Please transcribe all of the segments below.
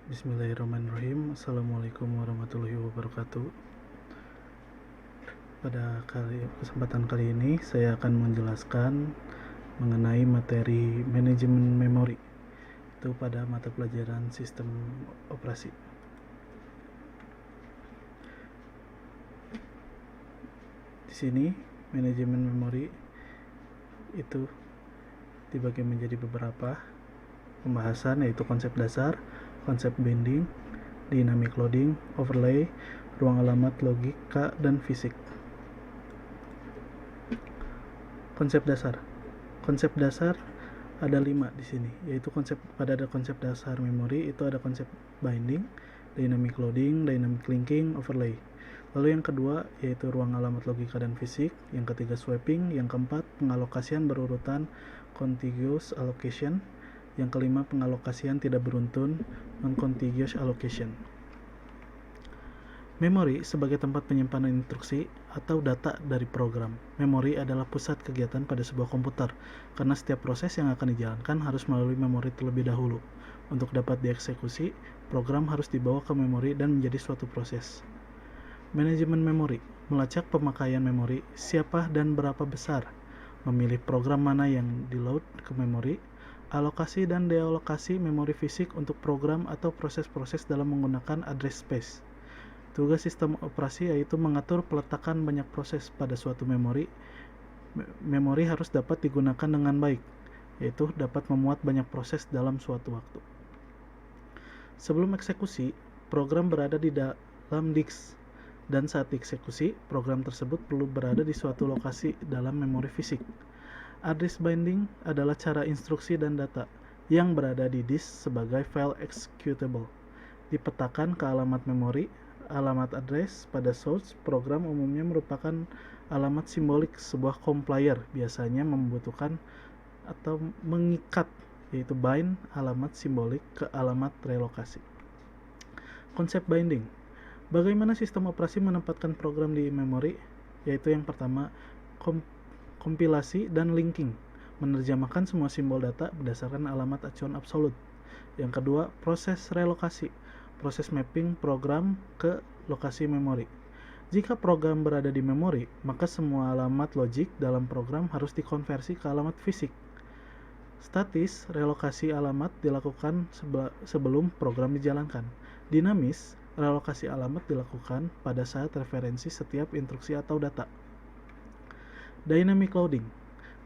Bismillahirrahmanirrahim. Assalamualaikum warahmatullahi wabarakatuh. Pada kesempatan kali ini saya akan menjelaskan mengenai materi manajemen memori itu pada mata pelajaran sistem operasi. Di sini manajemen memori itu dibagi menjadi beberapa pembahasan, yaitu konsep dasar, konsep binding, dynamic loading, overlay, ruang alamat, logika, dan fisik. Konsep dasar. Konsep dasar ada 5 di sini, yaitu ada konsep dasar memori, itu ada konsep binding, dynamic loading, dynamic linking, overlay. Lalu yang kedua yaitu ruang alamat, logika, dan fisik. Yang ketiga swapping. Yang keempat pengalokasian berurutan, contiguous allocation. Yang kelima pengalokasian tidak beruntun, non-contiguous allocation. Memori sebagai tempat penyimpanan instruksi atau data dari program. Memori adalah pusat kegiatan pada sebuah komputer, karena setiap proses yang akan dijalankan harus melalui memori terlebih dahulu. Untuk dapat dieksekusi, program harus dibawa ke memori dan menjadi suatu proses. Manajemen memori, melacak pemakaian memori, siapa dan berapa besar, memilih program mana yang di-load ke memori, alokasi dan dealokasi memori fisik untuk program atau proses-proses dalam menggunakan address space. Tugas sistem operasi yaitu mengatur peletakan banyak proses pada suatu memori. Memori harus dapat digunakan dengan baik, yaitu dapat memuat banyak proses dalam suatu waktu. Sebelum eksekusi, program berada di dalam disk, dan saat dieksekusi, program tersebut perlu berada di suatu lokasi dalam memori fisik. Address binding adalah cara instruksi dan data yang berada di disk sebagai file executable dipetakan ke alamat memori. Alamat address pada source program umumnya merupakan alamat simbolik sebuah compiler, biasanya membutuhkan atau mengikat, yaitu bind alamat simbolik ke alamat relokasi. Konsep binding. Bagaimana sistem operasi menempatkan program di memori? Yaitu yang pertama, kompilasi dan linking, menerjemahkan semua simbol data berdasarkan alamat acuan absolut. Yang kedua, proses relokasi, proses mapping program ke lokasi memori. Jika program berada di memori, maka semua alamat logik dalam program harus dikonversi ke alamat fisik. Statis, relokasi alamat dilakukan sebelum program dijalankan. Dinamis, relokasi alamat dilakukan pada saat referensi setiap instruksi atau data. Dynamic loading.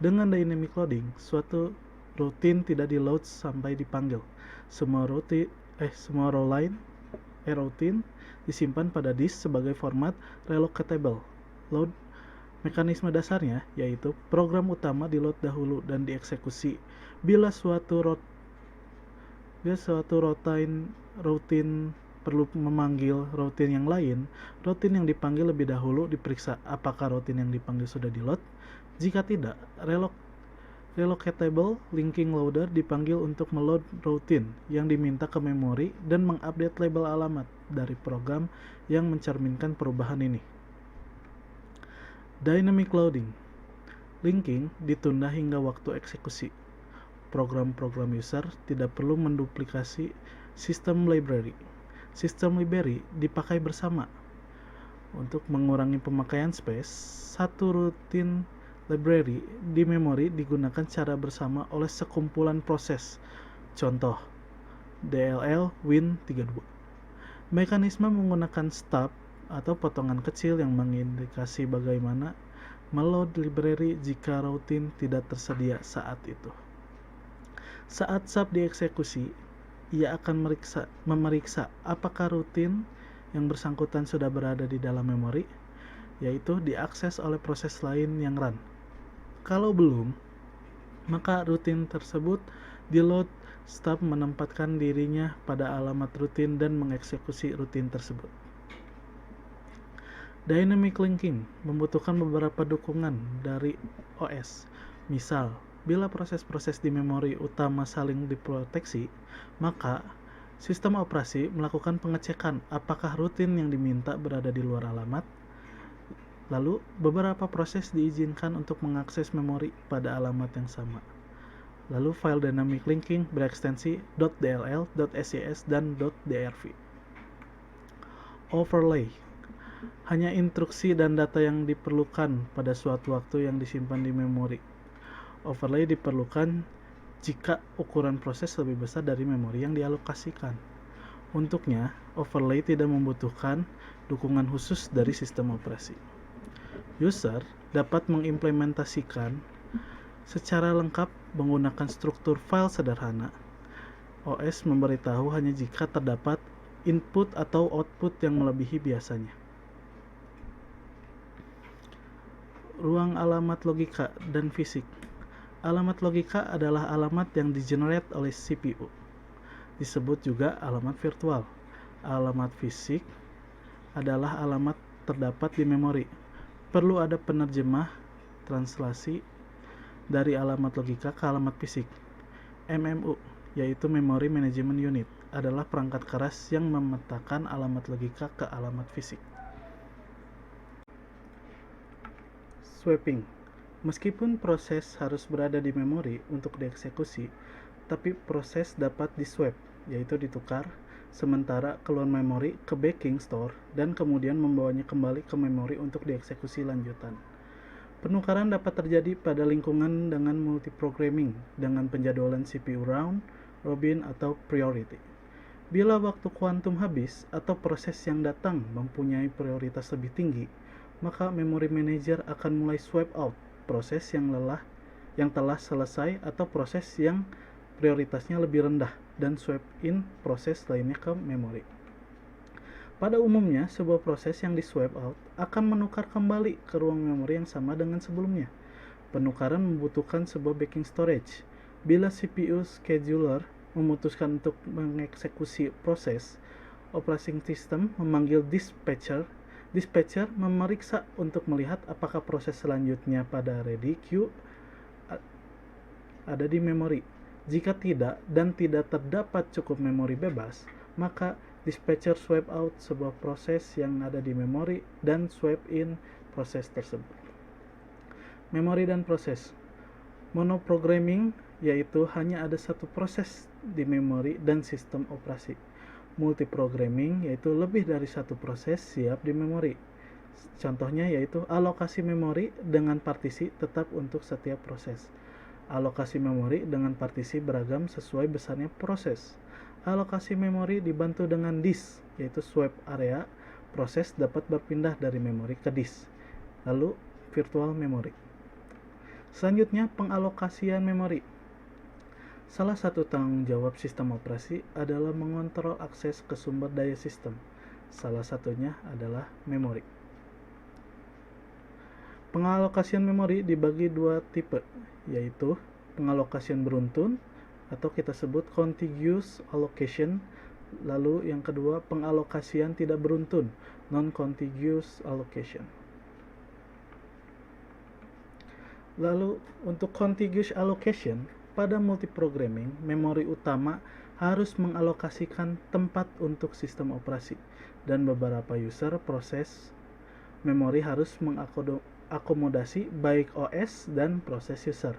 Dengan dynamic loading, suatu rutin tidak di-load sampai dipanggil. Semua row line routine disimpan pada disk sebagai format relocatable. Load mekanisme dasarnya yaitu program utama di-load dahulu dan dieksekusi. Bila suatu routine perlu memanggil routine yang lain, routine yang dipanggil lebih dahulu diperiksa apakah routine yang dipanggil sudah di-load. Jika tidak, relocatable linking loader dipanggil untuk meload routine yang diminta ke memori dan mengupdate label alamat dari program yang mencerminkan perubahan ini. Dynamic loading. Linking ditunda hingga waktu eksekusi. Program-program user tidak perlu menduplikasi sistem library. Sistem library dipakai bersama. Untuk mengurangi pemakaian space, satu rutin library di memori digunakan secara bersama oleh sekumpulan proses. Contoh, DLL Win32. Mekanisme menggunakan stub atau potongan kecil yang mengindikasi bagaimana meload library jika routine tidak tersedia saat itu. Saat sub dieksekusi, ia akan memeriksa apakah rutin yang bersangkutan sudah berada di dalam memori, yaitu diakses oleh proses lain yang run. Kalau belum, maka rutin tersebut di-load. Stub menempatkan dirinya pada alamat rutin dan mengeksekusi rutin tersebut. Dynamic linking membutuhkan beberapa dukungan dari OS. Misal, bila proses-proses di memori utama saling diproteksi, maka sistem operasi melakukan pengecekan apakah rutin yang diminta berada di luar alamat. Lalu, beberapa proses diizinkan untuk mengakses memori pada alamat yang sama. Lalu file dynamic linking berekstensi .dll, .scs, dan .drv. Overlay hanya instruksi dan data yang diperlukan pada suatu waktu yang disimpan di memori. Overlay diperlukan jika ukuran proses lebih besar dari memori yang dialokasikan. Untuknya, overlay tidak membutuhkan dukungan khusus dari sistem operasi. User dapat mengimplementasikan secara lengkap menggunakan struktur file sederhana. OS memberitahu hanya jika terdapat input atau output yang melebihi biasanya. Ruang alamat logika dan fisik. Alamat logika adalah alamat yang digenerate oleh CPU. Disebut juga alamat virtual. Alamat fisik adalah alamat terdapat di memori. Perlu ada penerjemah, translasi dari alamat logika ke alamat fisik. MMU, yaitu Memory Management Unit, adalah perangkat keras yang memetakan alamat logika ke alamat fisik. Swapping. Meskipun proses harus berada di memori untuk dieksekusi, tapi proses dapat diswap, yaitu ditukar, sementara keluar memori ke backing store dan kemudian membawanya kembali ke memori untuk dieksekusi lanjutan. Penukaran dapat terjadi pada lingkungan dengan multiprogramming dengan penjadwalan CPU round, robin, atau priority. Bila waktu kuantum habis atau proses yang datang mempunyai prioritas lebih tinggi, maka memory manager akan mulai swipe out proses yang telah selesai atau proses yang prioritasnya lebih rendah dan swipe in proses lainnya ke memori. Pada umumnya, sebuah proses yang di-swipe out akan menukar kembali ke ruang memori yang sama dengan sebelumnya. Penukaran membutuhkan sebuah backing storage. Bila CPU scheduler memutuskan untuk mengeksekusi proses, operating system memanggil dispatcher. Dispatcher memeriksa untuk melihat apakah proses selanjutnya pada ready queue ada di memori. Jika tidak dan tidak terdapat cukup memori bebas, maka dispatcher swipe out sebuah proses yang ada di memori dan swipe in proses tersebut. Memori dan proses. Monoprogramming yaitu hanya ada satu proses di memori dan sistem operasi. Multiprogramming yaitu lebih dari satu proses siap di memori. Contohnya yaitu alokasi memori dengan partisi tetap untuk setiap proses. Alokasi memori dengan partisi beragam sesuai besarnya proses. Alokasi memori dibantu dengan disk, yaitu swipe area. Proses dapat berpindah dari memori ke disk. Lalu, virtual memory. Selanjutnya, pengalokasian memori. Salah satu tanggung jawab sistem operasi adalah mengontrol akses ke sumber daya sistem. Salah satunya adalah memori. Pengalokasian memori dibagi dua tipe, yaitu pengalokasian beruntun atau kita sebut contiguous allocation. Lalu yang kedua, pengalokasian tidak beruntun, non-contiguous allocation. Lalu untuk contiguous allocation, pada multiprogramming, memori utama harus mengalokasikan tempat untuk sistem operasi, dan beberapa user proses memori harus mengakomodasi baik OS dan proses user.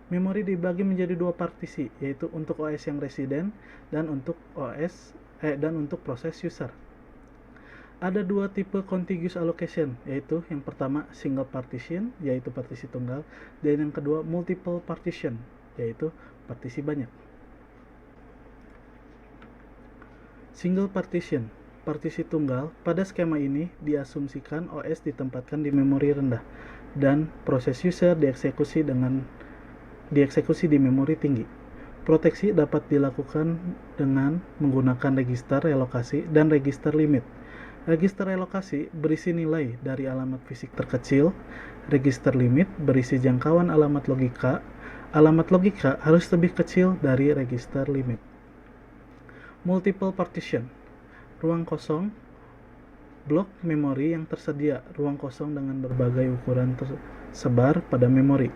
Memori dibagi menjadi dua partisi, yaitu untuk OS yang residen dan untuk proses user. Ada dua tipe contiguous allocation, yaitu yang pertama single partition, yaitu partisi tunggal, dan yang kedua multiple partition, yaitu partisi banyak. Single partition, partisi tunggal, pada skema ini diasumsikan OS ditempatkan di memori rendah dan proses user dieksekusi di memori tinggi. Proteksi dapat dilakukan dengan menggunakan register relokasi dan register limit. Register relokasi berisi nilai dari alamat fisik terkecil. Register limit berisi jangkauan alamat logika. Alamat logika harus lebih kecil dari register limit. Multiple partition, ruang kosong, blok memori yang tersedia, ruang kosong dengan berbagai ukuran tersebar pada memori.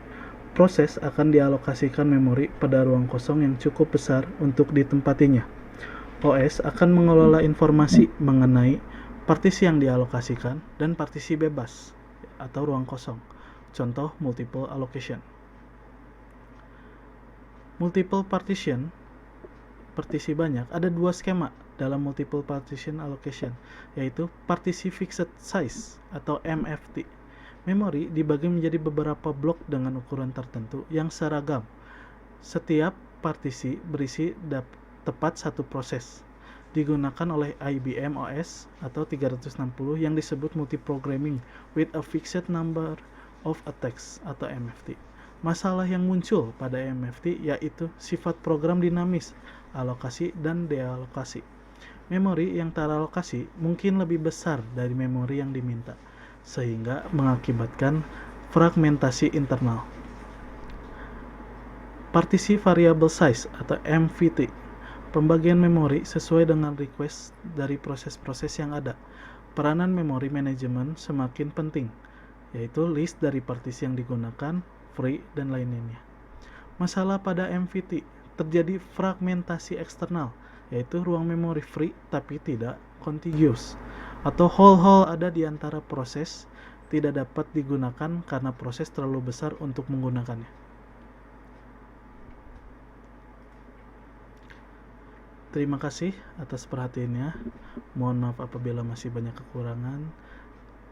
Proses akan dialokasikan memori pada ruang kosong yang cukup besar untuk ditempatinya. OS akan mengelola informasi mengenai partisi yang dialokasikan dan partisi bebas atau ruang kosong. Contoh multiple allocation. Multiple partition, partisi banyak, ada dua skema dalam multiple partition allocation, yaitu partisi fixed size atau MFT. Memori dibagi menjadi beberapa blok dengan ukuran tertentu yang seragam. Setiap partisi berisi tepat satu proses. Digunakan oleh IBM OS atau 360 yang disebut multiprogramming with a fixed number of attacks atau MFT. Masalah yang muncul pada MFT yaitu sifat program dinamis, alokasi dan dealokasi. Memori yang teralokasi mungkin lebih besar dari memori yang diminta, sehingga mengakibatkan fragmentasi internal. Partisi variable size atau MVT, pembagian memori sesuai dengan request dari proses-proses yang ada. Peranan memori manajemen semakin penting, yaitu list dari partisi yang digunakan, free, dan lainnya. Masalah pada MVT, terjadi fragmentasi eksternal, yaitu ruang memori free tapi tidak contiguous, atau hole ada di antara proses tidak dapat digunakan karena proses terlalu besar untuk menggunakannya. Terima kasih atas perhatiannya. Mohon maaf apabila masih banyak kekurangan.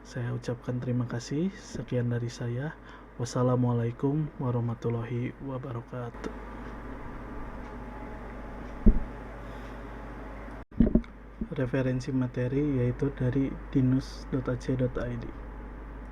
Saya ucapkan terima kasih. Sekian dari saya. Wassalamualaikum warahmatullahi wabarakatuh. Referensi materi yaitu dari dinus.ac.id.